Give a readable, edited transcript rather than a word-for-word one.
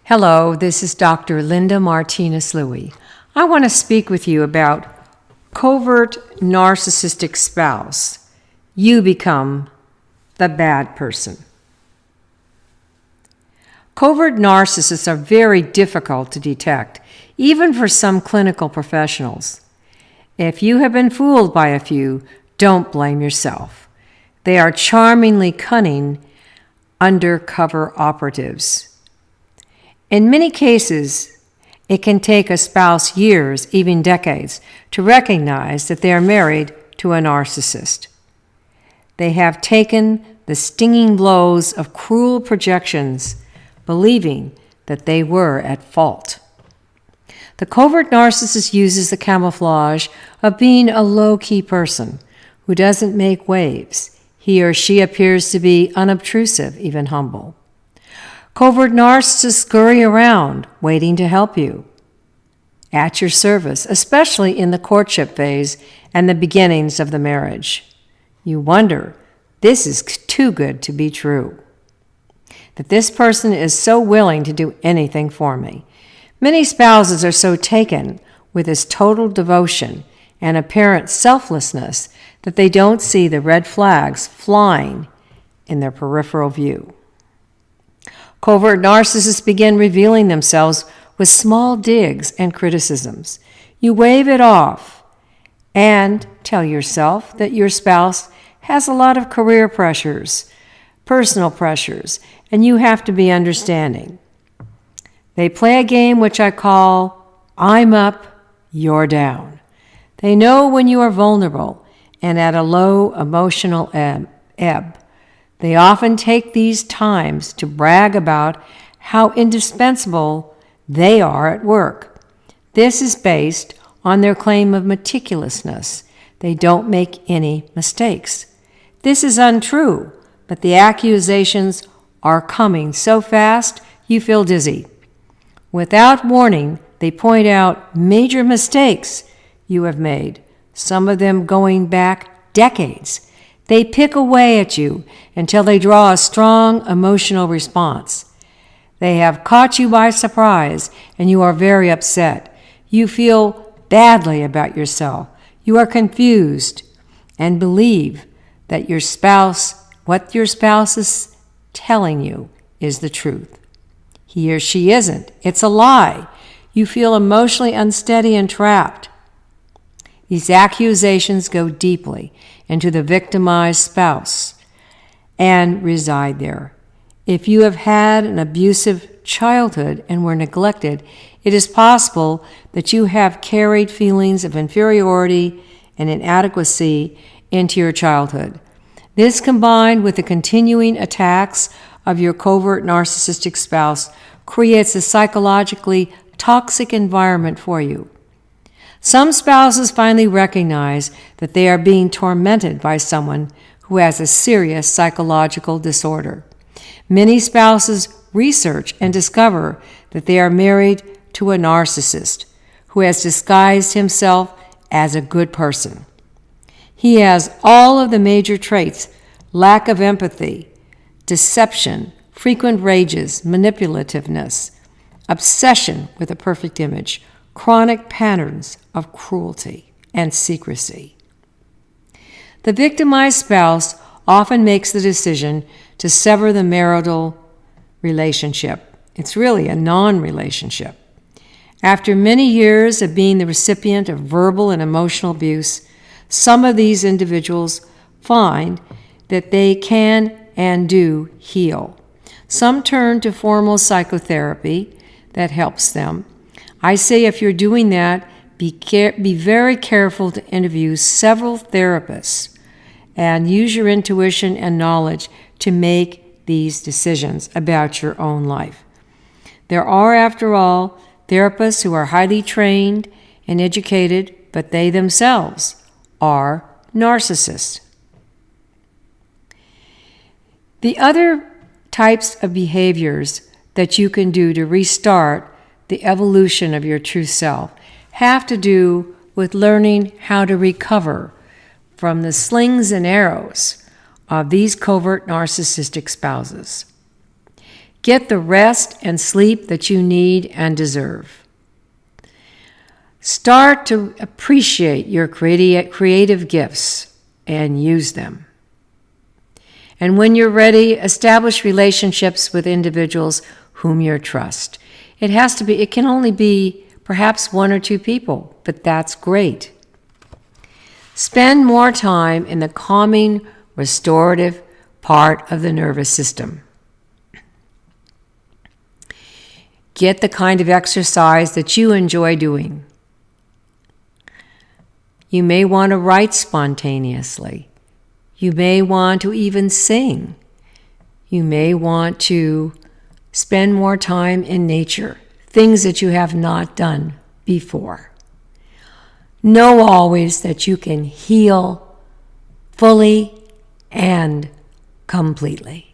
Hello, this is Dr. Linda Martinez-Louie. I want to speak with you about covert narcissistic spouse. You become the bad person. Covert narcissists are very difficult to detect, even for some clinical professionals. If you have been fooled by a few, don't blame yourself. They are charmingly cunning undercover operatives. In many cases, it can take a spouse years, even decades, to recognize that they are married to a narcissist. They have taken the stinging blows of cruel projections, believing that they were at fault. The covert narcissist uses the camouflage of being a low-key person who doesn't make waves. He or she appears to be unobtrusive, even humble. Covert narcissists scurry around, waiting to help you, at your service, especially in the courtship phase and the beginnings of the marriage. You wonder, this is too good to be true, that this person is so willing to do anything for me. Many spouses are so taken with his total devotion and apparent selflessness that they don't see the red flags flying in their peripheral view. Covert narcissists begin revealing themselves with small digs and criticisms. You wave it off and tell yourself that your spouse has a lot of career pressures, personal pressures, and you have to be understanding. They play a game which I call, I'm up, you're down. They know when you are vulnerable and at a low emotional ebb. They often take these times to brag about how indispensable they are at work. This is based on their claim of meticulousness. They don't make any mistakes. This is untrue, but the accusations are coming so fast you feel dizzy. Without warning, they point out major mistakes you have made, some of them going back decades. They pick away at you until they draw a strong emotional response. They have caught you by surprise, and you are very upset. You feel badly about yourself. You are confused and believe that what your spouse is telling you is the truth. He or she isn't. It's a lie. You feel emotionally unsteady and trapped. These accusations go deeply into the victimized spouse and reside there. If you have had an abusive childhood and were neglected, it is possible that you have carried feelings of inferiority and inadequacy into your childhood. This, combined with the continuing attacks of your covert narcissistic spouse, creates a psychologically toxic environment for you. Some spouses finally recognize that they are being tormented by someone who has a serious psychological disorder. Many spouses research and discover that they are married to a narcissist who has disguised himself as a good person. He has all of the major traits: lack of empathy, deception, frequent rages, manipulativeness, obsession with a perfect image, chronic patterns of cruelty and secrecy. The victimized spouse often makes the decision to sever the marital relationship. It's really a non-relationship. After many years of being the recipient of verbal and emotional abuse, some of these individuals find that they can and do heal. Some turn to formal psychotherapy that helps them. I say if you're doing that, be very careful to interview several therapists and use your intuition and knowledge to make these decisions about your own life. There are, after all, therapists who are highly trained and educated, but they themselves are narcissists. The other types of behaviors that you can do to restart the evolution of your true self have to do with learning how to recover from the slings and arrows of these covert narcissistic spouses. Get the rest and sleep that you need and deserve. Start to appreciate your creative gifts and use them. And when you're ready, establish relationships with individuals whom you trust. It can only be perhaps 1 or 2 people, but that's great. Spend more time in the calming, restorative part of the nervous system. Get the kind of exercise that you enjoy doing. You may want to write spontaneously. You may want to even sing. You may want to spend more time in nature, things that you have not done before. Know always that you can heal fully and completely.